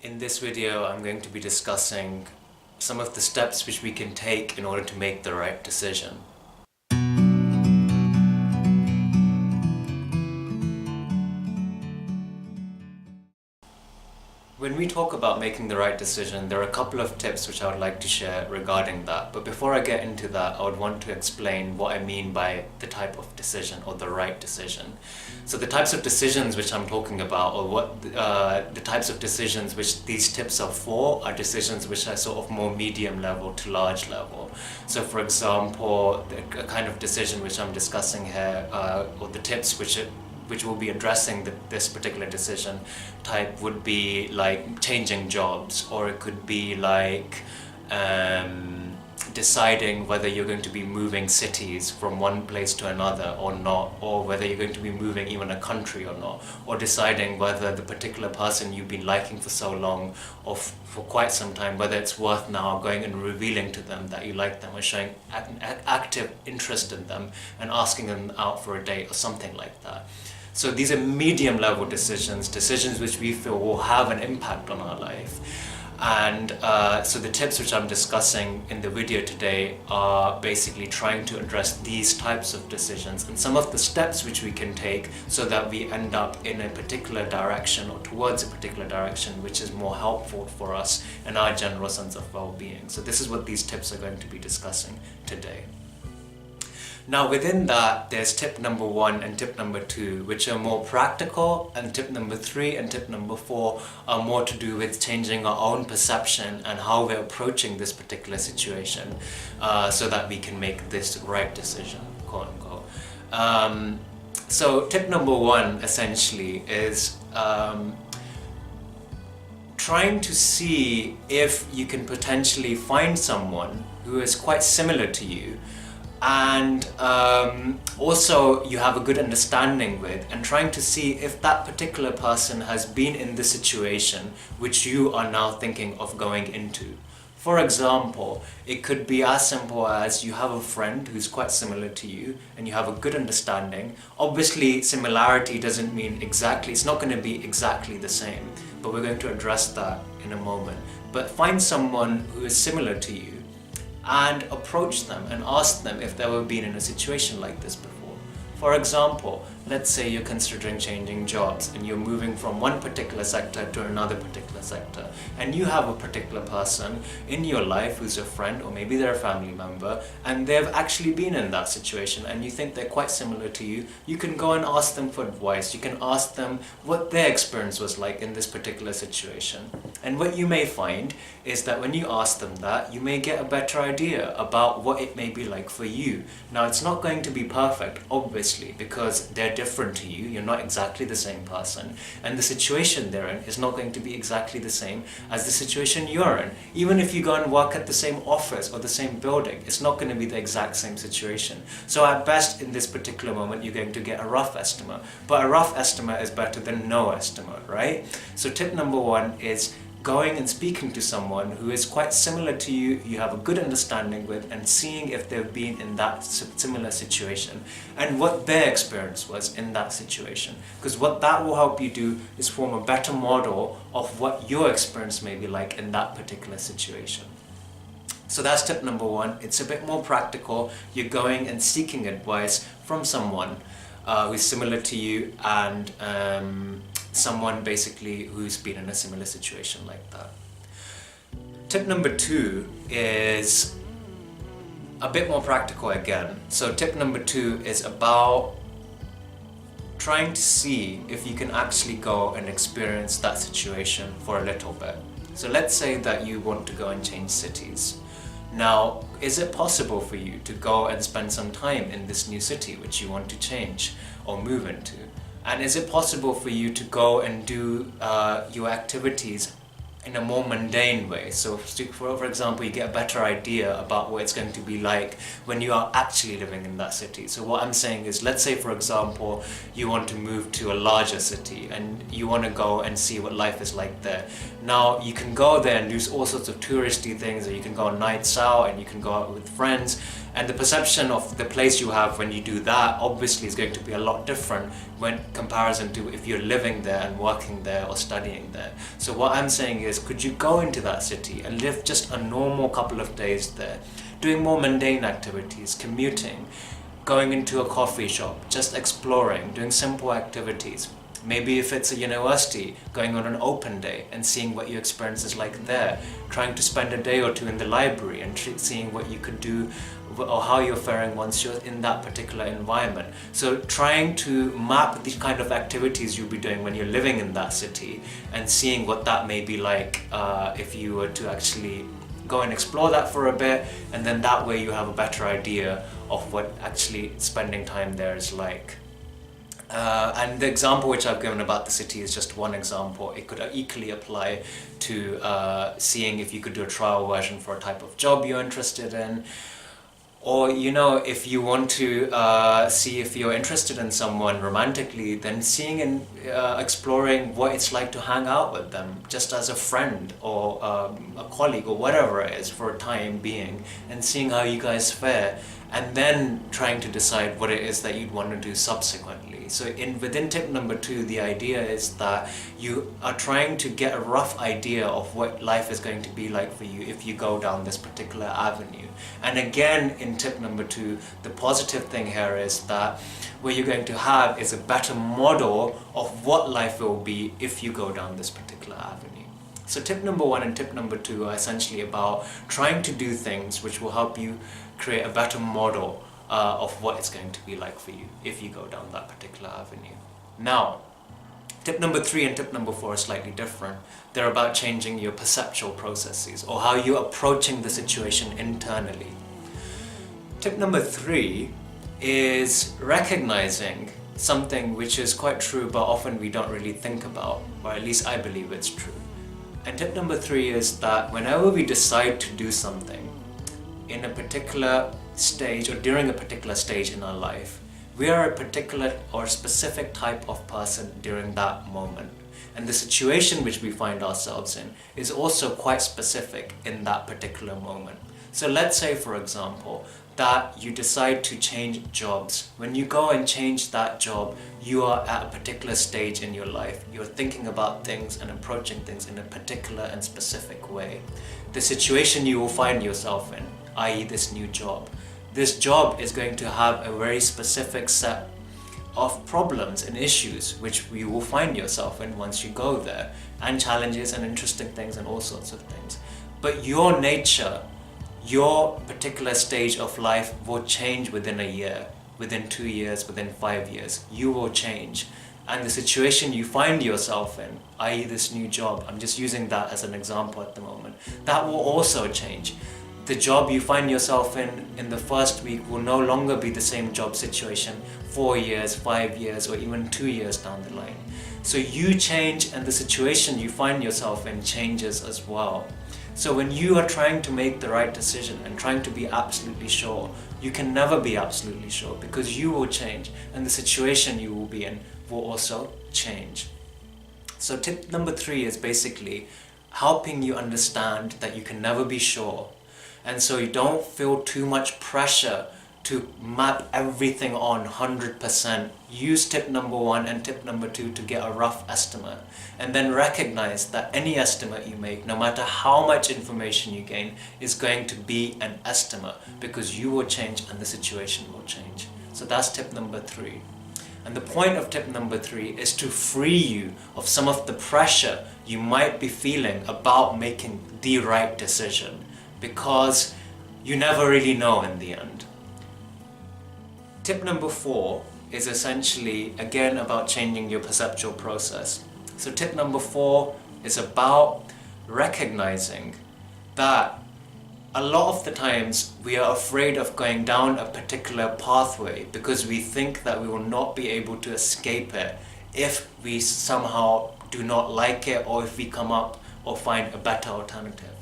In this video, I'm going to be discussing some of the steps which we can take in order to make the right decision. When we talk about making the right decision, there are a couple of tips which I would like to share regarding that. But before I get into that, I would want to explain what I mean by the type of decision or the right decision. So the types of decisions which I'm talking about, or the types of decisions which these tips are for, are decisions which are sort of more medium level to large level. So for example, the kind of decision which I'm discussing here, or the tips which will be addressing this particular decision type would be like changing jobs, or it could be like deciding whether you're going to be moving cities from one place to another or not, or whether you're going to be moving even a country or not, or deciding whether the particular person you've been liking for so long or for quite some time, whether it's worth now going and revealing to them that you like them, or showing active interest in them and asking them out for a date or something like that. So these are medium level decisions which we feel will have an impact on our life. And so the tips which I'm discussing in the video today are basically trying to address these types of decisions and some of the steps which we can take so that we end up in a particular direction or towards a particular direction which is more helpful for us and our general sense of well-being. So this is what these tips are going to be discussing today. Now within that, there's tip number 1 and tip number 2, which are more practical, and tip number 3 and tip number 4 are more to do with changing our own perception and how we're approaching this particular situation, so that we can make this right decision, quote unquote. So tip number 1 essentially is trying to see if you can potentially find someone who is quite similar to you, and also you have a good understanding with, and trying to see if that particular person has been in the situation which you are now thinking of going into. For example, it could be as simple as you have a friend who's quite similar to you and you have a good understanding. Obviously, similarity doesn't mean exactly, it's not going to be exactly the same, but we're going to address that in a moment. But find someone who is similar to you and approach them and ask them if they've ever been in a situation like this before. For example, let's say you're considering changing jobs and you're moving from one particular sector to another particular sector, and you have a particular person in your life who's a friend, or maybe they're a family member, and they've actually been in that situation and you think they're quite similar to you. You can go and ask them for advice. You can ask them what their experience was like in this particular situation. And what you may find is that when you ask them that, you may get a better idea about what it may be like for you. Now, it's not going to be perfect, obviously, because they're different to you. You're not exactly the same person, and the situation they're in is not going to be exactly the same as the situation you're in. Even if you go and work at the same office or the same building, it's not going to be the exact same situation. So at best, in this particular moment, you're going to get a rough estimate, but a rough estimate is better than no estimate, right? So tip number 1 is going and speaking to someone who is quite similar to you, you have a good understanding with, and seeing if they've been in that similar situation and what their experience was in that situation. Because what that will help you do is form a better model of what your experience may be like in that particular situation. So that's tip number 1. It's a bit more practical. You're going and seeking advice from someone who's similar to you, and someone basically who's been in a similar situation like that. Tip number 2 is a bit more practical again. So tip number 2 is about trying to see if you can actually go and experience that situation for a little bit. So let's say that you want to go and change cities. Now, is it possible for you to go and spend some time in this new city which you want to change or move into? And is it possible for you to go and do your activities in a more mundane way? So for example, you get a better idea about what it's going to be like when you are actually living in that city. So what I'm saying is, let's say for example, you want to move to a larger city and you want to go and see what life is like there. Now you can go there and do all sorts of touristy things, or you can go on nights out and you can go out with friends, and the perception of the place you have when you do that obviously is going to be a lot different when comparison to if you're living there and working there or studying there. So what I'm saying is, is, could you go into that city and live just a normal couple of days there, doing more mundane activities, commuting, going into a coffee shop, just exploring, doing simple activities. Maybe if it's a university, going on an open day and seeing what your experience is like there, trying to spend a day or two in the library and seeing what you could do or how you're faring once you're in that particular environment. So trying to map the kind of activities you'll be doing when you're living in that city and seeing what that may be like if you were to actually go and explore that for a bit, and then that way you have a better idea of what actually spending time there is like. And the example which I've given about the city is just one example. It could equally apply to seeing if you could do a trial version for a type of job you're interested in. Or, if you want to see if you're interested in someone romantically, then seeing and exploring what it's like to hang out with them, just as a friend or a colleague or whatever it is for a time being, and seeing how you guys fare, and then trying to decide what it is that you'd want to do subsequently. So within tip number 2, the idea is that you are trying to get a rough idea of what life is going to be like for you if you go down this particular avenue. And again, in tip number 2, the positive thing here is that what you're going to have is a better model of what life will be if you go down this particular avenue. So tip number 1 and tip number 2 are essentially about trying to do things which will help you create a better model of what it's going to be like for you if you go down that particular avenue. Now, tip number 3 and tip number 4 are slightly different. They're about changing your perceptual processes or how you're approaching the situation internally. Tip number 3 is recognizing something which is quite true but often we don't really think about, or at least I believe it's true. And tip number 3 is that whenever we decide to do something in a particular stage or during a particular stage in our life, we are a particular or specific type of person during that moment. And the situation which we find ourselves in is also quite specific in that particular moment. So let's say, for example, that you decide to change jobs. When you go and change that job, you are at a particular stage in your life. You're thinking about things and approaching things in a particular and specific way. The situation you will find yourself in, i.e. this new job, this job is going to have a very specific set of problems and issues which you will find yourself in once you go there, and challenges and interesting things and all sorts of things. But your nature, your particular stage of life will change within a year, within 2 years, within 5 years. You will change. And the situation you find yourself in, i.e. this new job, I'm just using that as an example at the moment, that will also change. The job you find yourself in the first week will no longer be the same job situation 4 years, 5 years, or even 2 years down the line. So you change and the situation you find yourself in changes as well. So when you are trying to make the right decision and trying to be absolutely sure, you can never be absolutely sure because you will change and the situation you will be in will also change. So tip number 3 is basically helping you understand that you can never be sure. And so you don't feel too much pressure to map everything on 100%. Use tip number 1 and tip number 2 to get a rough estimate. And then recognize that any estimate you make, no matter how much information you gain, is going to be an estimate because you will change and the situation will change. So that's tip number 3. And the point of tip number 3 is to free you of some of the pressure you might be feeling about making the right decision, because you never really know in the end. Tip number 4 is essentially, again, about changing your perceptual process. So tip number 4 is about recognizing that a lot of the times we are afraid of going down a particular pathway because we think that we will not be able to escape it if we somehow do not like it or if we come up or find a better alternative.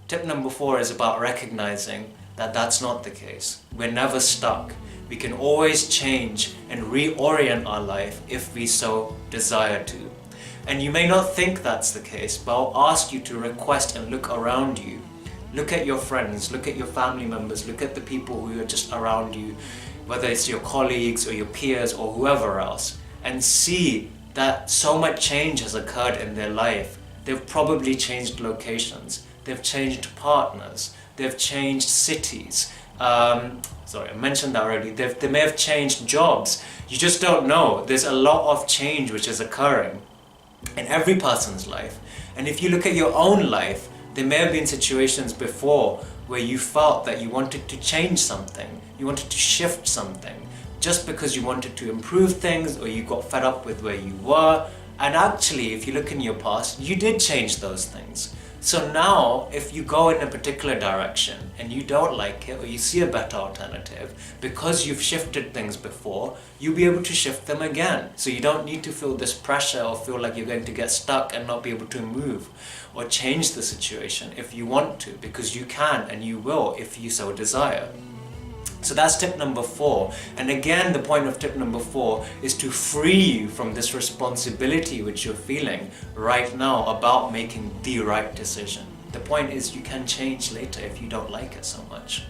Tip number 4 is about recognizing that that's not the case. We're never stuck. We can always change and reorient our life if we so desire to. And you may not think that's the case, but I'll ask you to request and look around you. Look at your friends, look at your family members, look at the people who are just around you, whether it's your colleagues or your peers or whoever else, and see that so much change has occurred in their life they've probably changed locations, they've changed partners, they've changed cities. Sorry, I mentioned that already. They may have changed jobs. You just don't know. There's a lot of change which is occurring in every person's life. And if you look at your own life, there may have been situations before where you felt that you wanted to change something, you wanted to shift something, just because you wanted to improve things or you got fed up with where you were. And actually, if you look in your past, you did change those things. So now, if you go in a particular direction and you don't like it or you see a better alternative, because you've shifted things before, you'll be able to shift them again. So you don't need to feel this pressure or feel like you're going to get stuck and not be able to move or change the situation if you want to, because you can and you will if you so desire. So that's tip number 4. And again, the point of tip number 4 is to free you from this responsibility which you're feeling right now about making the right decision. The point is you can change later if you don't like it so much.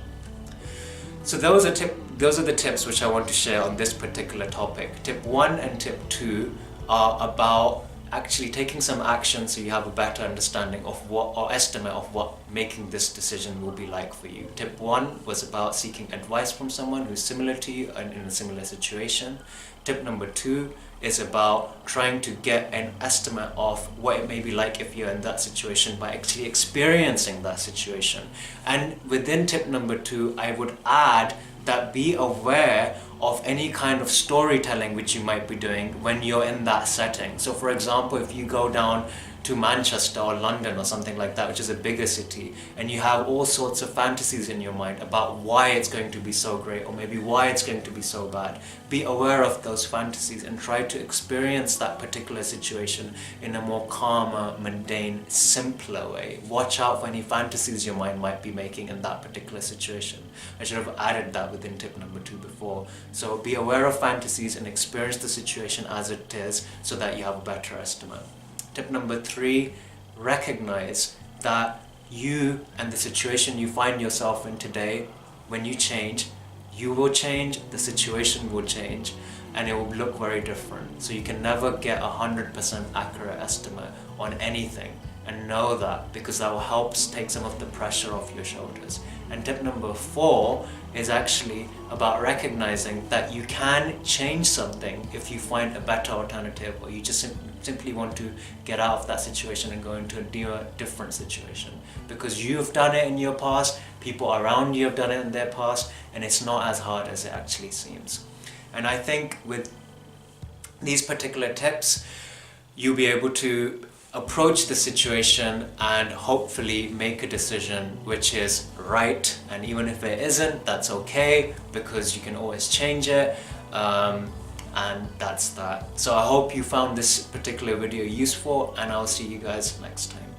So those are the tips which I want to share on this particular topic. Tip 1 and tip 2 are about actually taking some action so you have a better understanding of what, or estimate of what making this decision will be like for you. Tip 1 was about seeking advice from someone who's similar to you and in a similar situation. Tip number 2 is about trying to get an estimate of what it may be like if you're in that situation by actually experiencing that situation. And within tip number 2, I would add that be aware of any kind of storytelling which you might be doing when you're in that setting. So for example, if you go down to Manchester or London or something like that, which is a bigger city, and you have all sorts of fantasies in your mind about why it's going to be so great or maybe why it's going to be so bad, be aware of those fantasies and try to experience that particular situation in a more calmer, mundane, simpler way. Watch out for any fantasies your mind might be making in that particular situation. I should have added that within tip number 2 before. So be aware of fantasies and experience the situation as it is so that you have a better estimate. Tip number 3, recognize that you and the situation you find yourself in today, when you change, you will change, the situation will change, and it will look very different. So you can never get 100% accurate estimate on anything, and know that, because that will help take some of the pressure off your shoulders. And tip number 4 is actually about recognizing that you can change something if you find a better alternative, or you just simply want to get out of that situation and go into a different situation. Because you've done it in your past, people around you have done it in their past, and it's not as hard as it actually seems. And I think with these particular tips, you'll be able to approach the situation and hopefully make a decision which is right. And even if it isn't, that's okay, because you can always change it. And that's that. So I hope you found this particular video useful, and I'll see you guys next time.